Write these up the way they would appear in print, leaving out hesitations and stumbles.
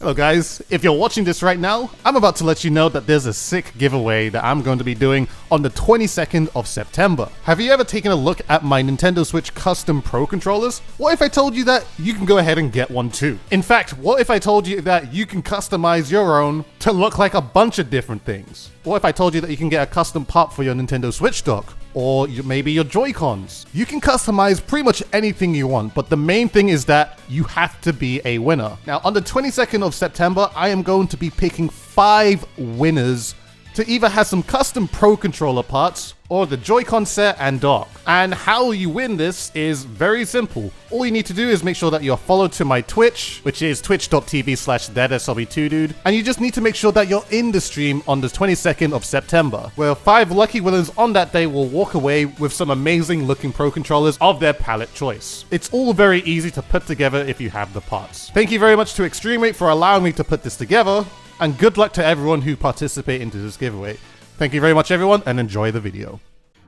Hello guys, if you're watching this right now, I'm about to let you know that there's a sick giveaway that I'm going to be doing on the 22nd of September. Have you ever taken a look at my Nintendo Switch custom Pro controllers? What if I told you that you can go ahead and get one too? In fact, what if I told you that you can customize your own to look like a bunch of different things? What if I told you that you can get a custom part for your Nintendo Switch dock? Or maybe your Joy-Cons. You can customize pretty much anything you want, but the main thing is that you have to be a winner. Now, on the 22nd of September, I am going to be picking 5 winners to either have some custom Pro controller parts or the Joy-Con set and dock. And how you win this is very simple. All you need to do is make sure that you're followed to my Twitch, which is twitch.tv/ThatSrb2DUDE, and you just need to make sure that you're in the stream on the 22nd of September, where 5 lucky winners on that day will walk away with some amazing looking Pro controllers of their palette choice. It's all very easy to put together if you have the parts. Thank you very much to Extremate for allowing me to put this together, and good luck to everyone who participated into this giveaway. Thank you very much everyone, and enjoy the video.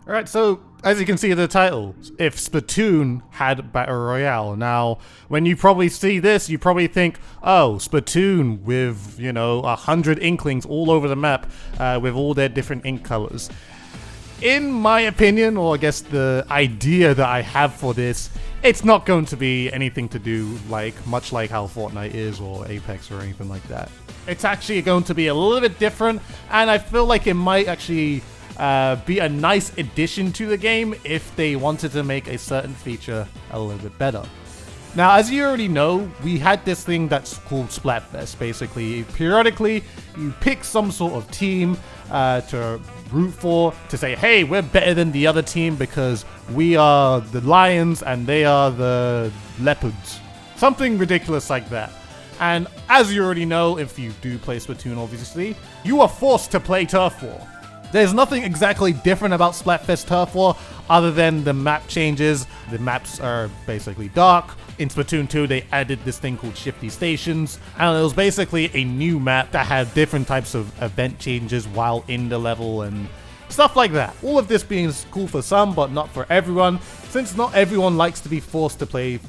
Alright, so as you can see in the title, if Splatoon had Battle Royale. Now, when you probably see this, you probably think, oh, Splatoon with, 100 inklings all over the map with all their different ink colors. In my opinion, or I guess the idea that I have for this, it's not going to be anything to do much like how Fortnite is or Apex or anything like that. It's actually going to be a little bit different, and I feel like it might actually be a nice addition to the game if they wanted to make a certain feature a little bit better. Now, as you already know, we had this thing that's called Splatfest. Basically, periodically, you pick some sort of team to root for, to say, hey, we're better than the other team because we are the lions and they are the leopards. Something ridiculous like that. And as you already know, if you do play Splatoon, obviously, you are forced to play Turf War. There's nothing exactly different about Splatfest Turf War other than the map changes. The maps are basically dark. In Splatoon 2, they added this thing called Shifty Stations, and it was basically a new map that had different types of event changes while in the level and stuff like that. All of this being cool for some, but not for everyone, since not everyone likes to be forced to play,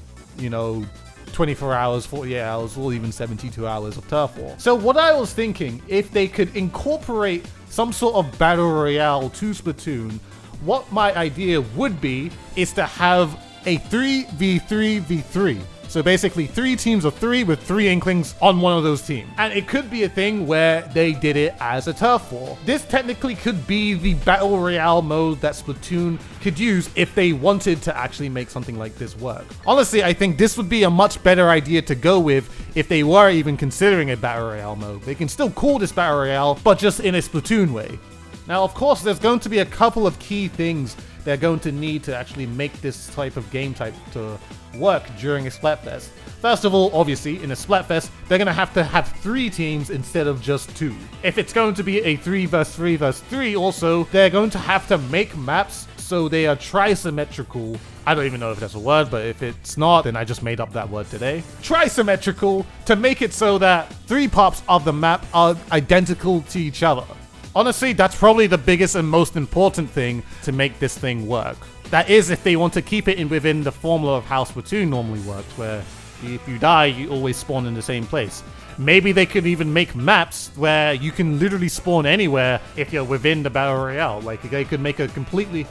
24 hours, 48 hours, or even 72 hours of Turf War. So what I was thinking, if they could incorporate some sort of Battle Royale to Splatoon, what my idea would be is to have a 3v3v3. So basically 3 teams of 3 with 3 inklings on one of those teams. And it could be a thing where they did it as a Turf War. This technically could be the Battle Royale mode that Splatoon could use if they wanted to actually make something like this work. Honestly, I think this would be a much better idea to go with if they were even considering a Battle Royale mode. They can still call this Battle Royale, but just in a Splatoon way. Now, of course, there's going to be a couple of key things they're going to need to actually make this type of game type to work during a Splatfest. First of all, obviously, in a Splatfest, they're going to have 3 teams instead of just 2. If it's going to be a 3 vs 3 vs 3 also, they're going to have to make maps so they are trisymmetrical. I don't even know if that's a word, but if it's not, then I just made up that word today. Trisymmetrical, to make it so that 3 parts of the map are identical to each other. Honestly, that's probably the biggest and most important thing to make this thing work. That is, if they want to keep it within the formula of how Splatoon normally works, where if you die, you always spawn in the same place. Maybe they could even make maps where you can literally spawn anywhere if you're within the Battle Royale. Like, they could make a completely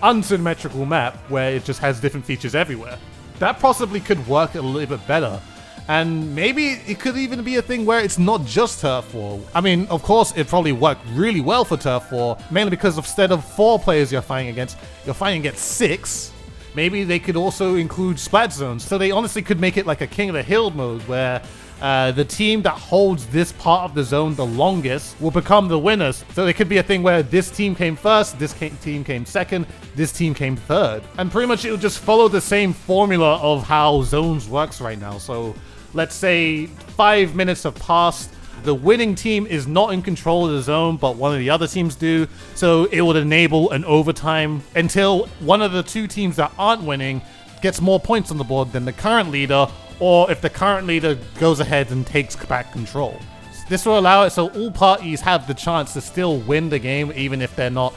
unsymmetrical map where it just has different features everywhere. That possibly could work a little bit better. And maybe it could even be a thing where it's not just Turf War. I mean, of course, it probably worked really well for Turf War, mainly because instead of 4 players you're fighting against 6. Maybe they could also include Splat Zones, so they honestly could make it like a King of the Hill mode, where the team that holds this part of the zone the longest will become the winners. So there could be a thing where this team came first, this team came second, this team came third. And pretty much it will just follow the same formula of how zones works right now. So let's say 5 minutes have passed, the winning team is not in control of the zone, but one of the other teams do, so it would enable an overtime until one of the 2 teams that aren't winning gets more points on the board than the current leader, or if the current leader goes ahead and takes back control. This will allow it so all parties have the chance to still win the game, even if they're not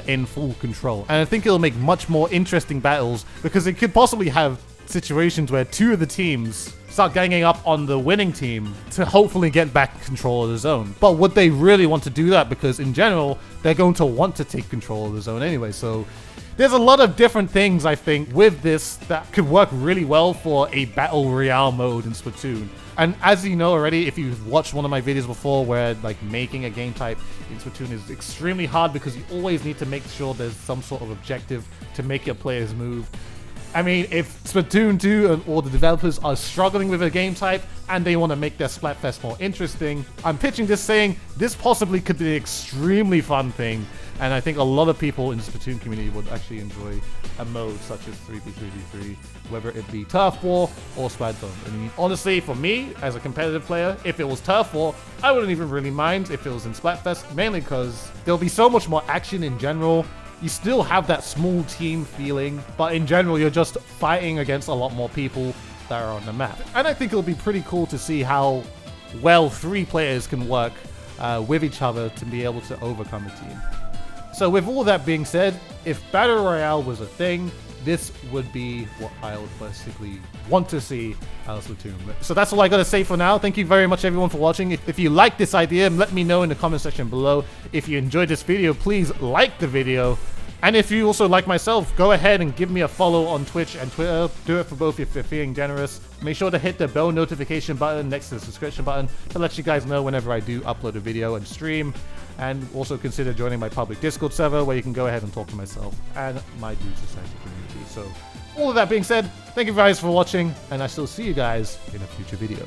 in full control. And I think it'll make much more interesting battles, because it could possibly have situations where two of the teams start ganging up on the winning team to hopefully get back control of the zone. But would they really want to do that? Because in general, they're going to want to take control of the zone anyway. So there's a lot of different things, I think, with this that could work really well for a Battle Royale mode in Splatoon. And as you know already, if you've watched one of my videos before where like making a game type in Splatoon is extremely hard because you always need to make sure there's some sort of objective to make your players move. I mean, if Splatoon 2 or the developers are struggling with a game type and they want to make their Splatfest more interesting, I'm pitching this saying this possibly could be an extremely fun thing, and I think a lot of people in the Splatoon community would actually enjoy a mode such as 3v3v3, whether it be Turf War or Splatoon. I mean, honestly, for me, as a competitive player, if it was Turf War, I wouldn't even really mind if it was in Splatfest, mainly because there'll be so much more action in general. You still have that small team feeling, but in general, you're just fighting against a lot more people that are on the map. And I think it'll be pretty cool to see how well 3 players can work with each other to be able to overcome a team. So with all that being said, if Battle Royale was a thing, this would be what I would basically want to see out of Splatoon. So that's all I gotta say for now. Thank you very much everyone for watching. If you like this idea, let me know in the comment section below. If you enjoyed this video, please like the video. And if you also like myself, go ahead and give me a follow on Twitch and Twitter. Do it for both if you're feeling generous. Make sure to hit the bell notification button next to the subscription button to let you guys know whenever I do upload a video and stream. And also consider joining my public Discord server where you can go ahead and talk to myself and my Dude Society community. So all of that being said, thank you guys for watching, and I still see you guys in a future video.